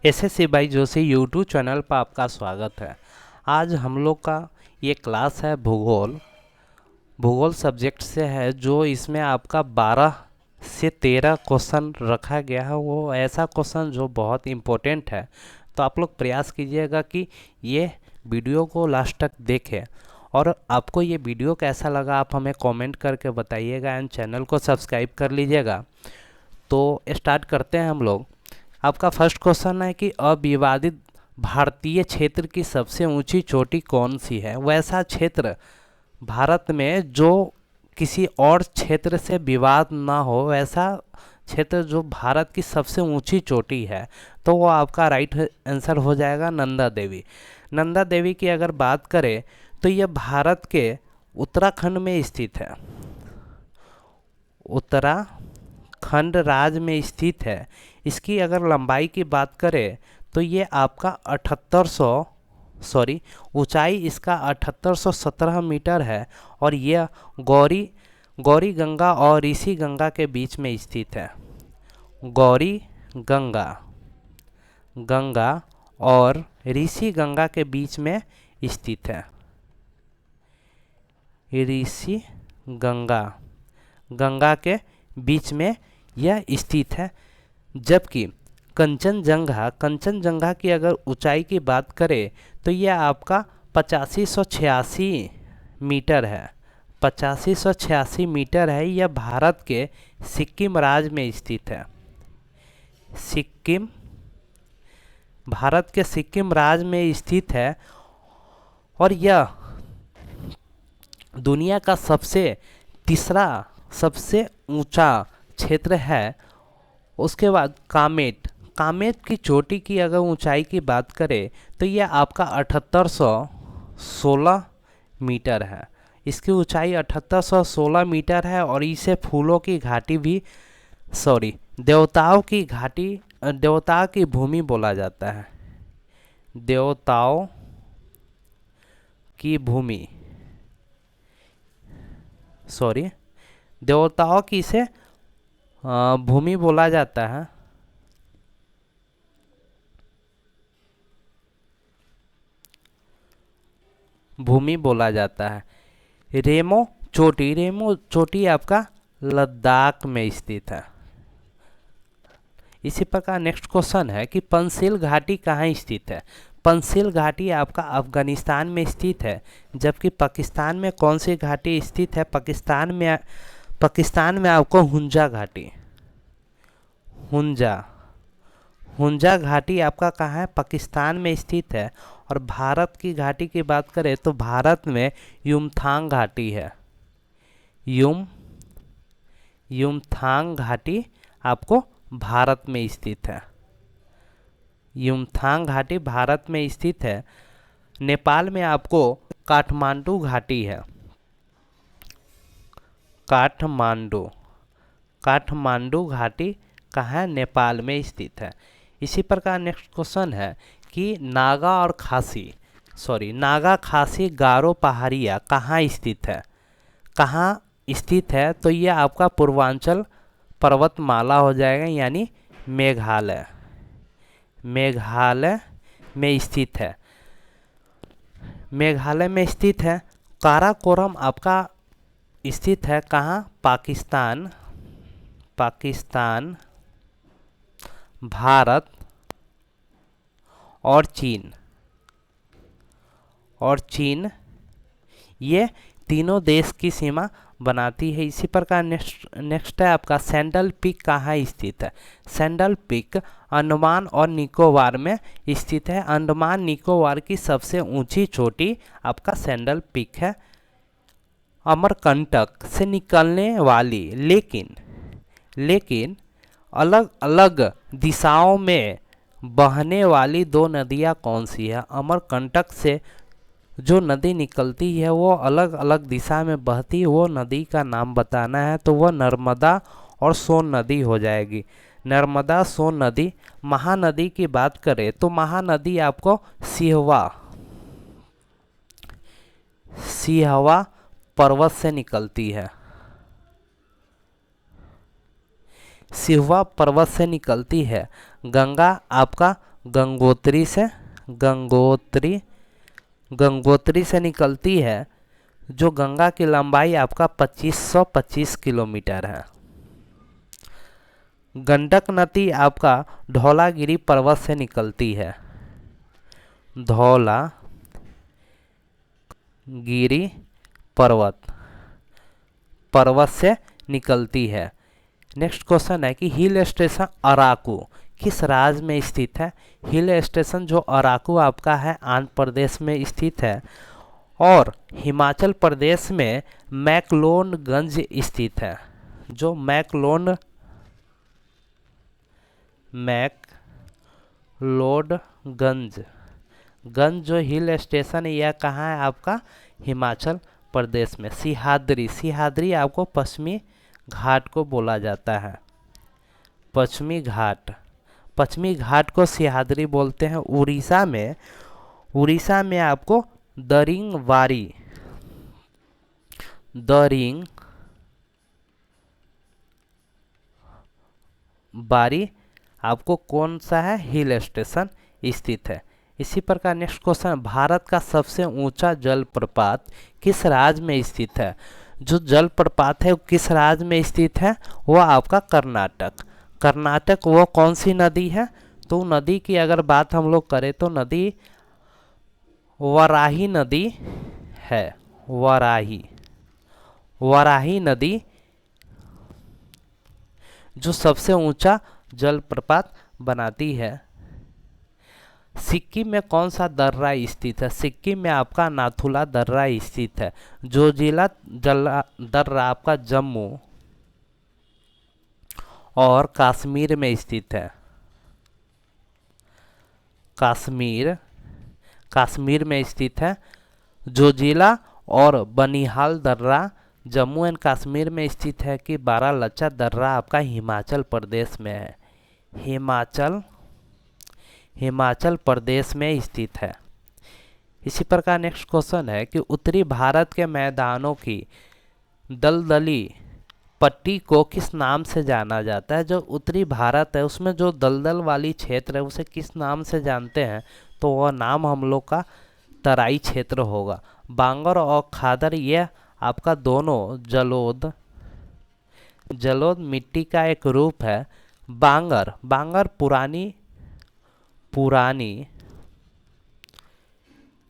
SSC by Joshi YouTube channel पर आपका स्वागत है। आज हम लोग का ये क्लास है भूगोल सब्जेक्ट से है, जो इसमें आपका 12 से 13 क्वेश्चन रखा गया है। वो ऐसा क्वेश्चन जो बहुत इम्पोर्टेंट है, तो आप लोग प्रयास कीजिएगा कि ये वीडियो को लास्ट तक देखें। और आपको ये वीडियो कैसा लगा आप हमें कमेंट करके बताइएगा एंड चैनल को सब्सक्राइब कर लीजिएगा। तो स्टार्ट करते हैं हम लोग। आपका फर्स्ट क्वेश्चन है कि अविवादित भारतीय क्षेत्र की सबसे ऊंची चोटी कौन सी है। वैसा क्षेत्र भारत में जो किसी और क्षेत्र से विवाद ना हो, वैसा क्षेत्र जो भारत की सबसे ऊंची चोटी है, तो वो आपका राइट आंसर हो जाएगा नंदा देवी। नंदा देवी की अगर बात करें तो यह भारत के उत्तराखंड में स्थित है। उत्तराखंड राज्य में स्थित है। इसकी अगर लंबाई की बात करें तो ये आपका ऊंचाई इसका 7817 मीटर है, और यह गौरी गंगा और ऋषि गंगा के बीच में स्थित है। गौरी गंगा और ऋषि गंगा के बीच में स्थित है। ऋषि गंगा के बीच में यह स्थित है। जबकि कंचनजंगा की अगर ऊंचाई की बात करें तो यह आपका 8586 मीटर है। 8586 मीटर है। यह भारत के सिक्किम राज्य में स्थित है। भारत के सिक्किम राज्य में स्थित है, और यह दुनिया का तीसरा सबसे ऊंचा क्षेत्र है। उसके बाद कामेट की चोटी की अगर ऊंचाई की बात करें तो यह आपका 7816 मीटर है। इसकी ऊंचाई 7816 मीटर है, और इसे फूलों की घाटी भी देवताओं की भूमि बोला जाता है। देवताओं की इसे भूमि बोला जाता है। रेमो चोटी आपका लद्दाख में स्थित है। इसी प्रकार नेक्स्ट क्वेश्चन है कि पंचशील घाटी कहाँ स्थित है। पंचशील घाटी आपका अफगानिस्तान में स्थित है। जबकि पाकिस्तान में कौन सी घाटी स्थित है? पाकिस्तान में आपको हुंजा घाटी आपका कहाँ है? पाकिस्तान में स्थित है। और भारत की घाटी की बात करें तो भारत में युमथांग घाटी है। युमथांग घाटी आपको भारत में स्थित है। युमथांग घाटी भारत में स्थित है। नेपाल में आपको काठमांडू घाटी है। काठमांडू घाटी कहाँ है? नेपाल में स्थित है। इसी प्रकार नेक्स्ट क्वेश्चन है कि नागा खासी गारो पहाड़ियाँ कहाँ स्थित है? तो यह आपका पूर्वांचल पर्वतमाला हो जाएगा, यानी मेघालय में स्थित है। मेघालय में स्थित है। काराकोरम आपका स्थित है कहाँ? पाकिस्तान, भारत और चीन ये तीनों देश की सीमा बनाती है। इसी प्रकार नेक्स्ट है आपका सैंडल पीक कहाँ स्थित है। सैंडल पीक अंडमान और निकोबार में स्थित है। अंडमान निकोबार की सबसे ऊंची चोटी आपका सैंडल पीक है। अमरकंटक से निकलने वाली लेकिन अलग अलग दिशाओं में बहने वाली दो नदियाँ कौन सी है? अमरकंटक से जो नदी निकलती है वो अलग अलग दिशा में बहती है। वो नदी का नाम बताना है, तो वह नर्मदा और सोन नदी हो जाएगी। नर्मदा सोन नदी। महानदी की बात करें तो महानदी आपको सिहवा पर्वत से निकलती है। सिहवा पर्वत से निकलती है। गंगा आपका गंगोत्री से निकलती है, जो गंगा की लंबाई आपका 2525 किलोमीटर है। गंडक नदी आपका धौलागिरी पर्वत से निकलती है, धौलागिरी पर्वत से निकलती है। नेक्स्ट क्वेश्चन है कि हिल स्टेशन अराकू किस राज्य में स्थित है। हिल स्टेशन जो अराकू आपका है आंध्र प्रदेश में स्थित है, और हिमाचल प्रदेश में मैक्लोडगंज स्थित है। जो मैक्लोडगंज जो हिल स्टेशन है यह कहाँ है आपका, हिमाचल प्रदेश में। सिहाद्री आपको पश्चिमी घाट को बोला जाता है, पश्चिमी घाट को सिहाद्री बोलते हैं। उड़ीसा में आपको दरिंगबारी आपको कौन सा है, हिल स्टेशन स्थित है। इसी प्रकार नेक्स्ट क्वेश्चन, भारत का सबसे ऊंचा जलप्रपात किस राज्य में स्थित है। जो जलप्रपात है वो किस राज्य में स्थित है, वो आपका कर्नाटक। वो कौन सी नदी है, तो नदी की अगर बात हम लोग करें तो नदी वराही नदी है। वराही नदी जो सबसे ऊंचा जलप्रपात बनाती है। सिक्किम में कौन सा दर्रा स्थित है। सिक्किम में आपका नाथुला दर्रा स्थित है। जोजिला दर्रा आपका जम्मू और कश्मीर में स्थित है। कश्मीर में स्थित है। जोजिला और बनिहाल दर्रा जम्मू एंड कश्मीर में स्थित है कि बारालाचा दर्रा आपका हिमाचल प्रदेश में है। हिमाचल प्रदेश में स्थित है। इसी प्रकार नेक्स्ट क्वेश्चन है कि उत्तरी भारत के मैदानों की दलदली पट्टी को किस नाम से जाना जाता है। जो उत्तरी भारत है उसमें जो दलदल वाली क्षेत्र है उसे किस नाम से जानते हैं, तो वह नाम हम लोग का तराई क्षेत्र होगा। बांगर और खादर यह आपका दोनों जलोद मिट्टी का एक रूप है। बांगर पुरानी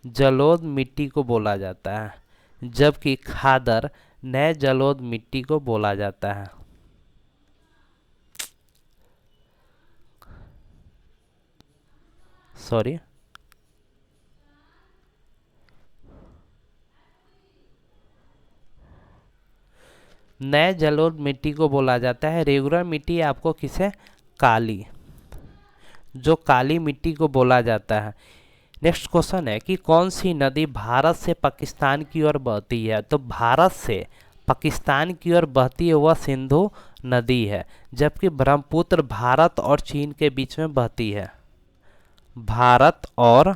जलोद मिट्टी को बोला जाता है, जबकि खादर नए जलोद मिट्टी को बोला जाता है। नए जलोढ़ मिट्टी को बोला जाता है। रेगुलर मिट्टी आपको किसे, काली मिट्टी को बोला जाता है। नेक्स्ट क्वेश्चन है कि कौन सी नदी भारत से पाकिस्तान की ओर बहती है। तो भारत से पाकिस्तान की ओर बहती है वह सिंधु नदी है, जबकि ब्रह्मपुत्र भारत और चीन के बीच में बहती है। भारत और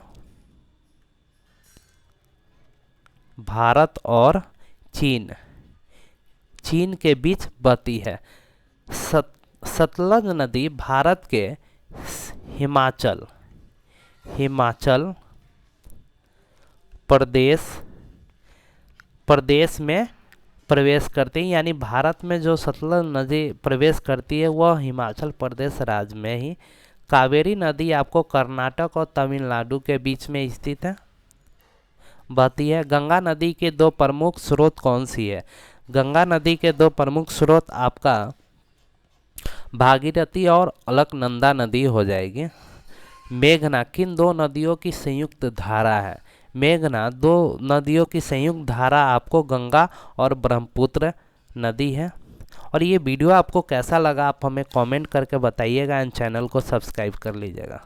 चीन के बीच बहती है। सतलज नदी भारत के हिमाचल प्रदेश में प्रवेश करती है, यानी भारत में जो सतलज नदी प्रवेश करती है वह हिमाचल प्रदेश राज्य में ही। कावेरी नदी आपको कर्नाटक और तमिलनाडु के बीच में स्थित है, बहती है। गंगा नदी के दो प्रमुख स्रोत कौन सी है। गंगा नदी के दो प्रमुख स्रोत आपका भागीरथी और अलकनंदा नदी हो जाएगी। मेघना किन दो नदियों की संयुक्त धारा है। मेघना दो नदियों की संयुक्त धारा आपको गंगा और ब्रह्मपुत्र नदी है। और ये वीडियो आपको कैसा लगा आप हमें कमेंट करके बताइएगा एंड चैनल को सब्सक्राइब कर लीजिएगा।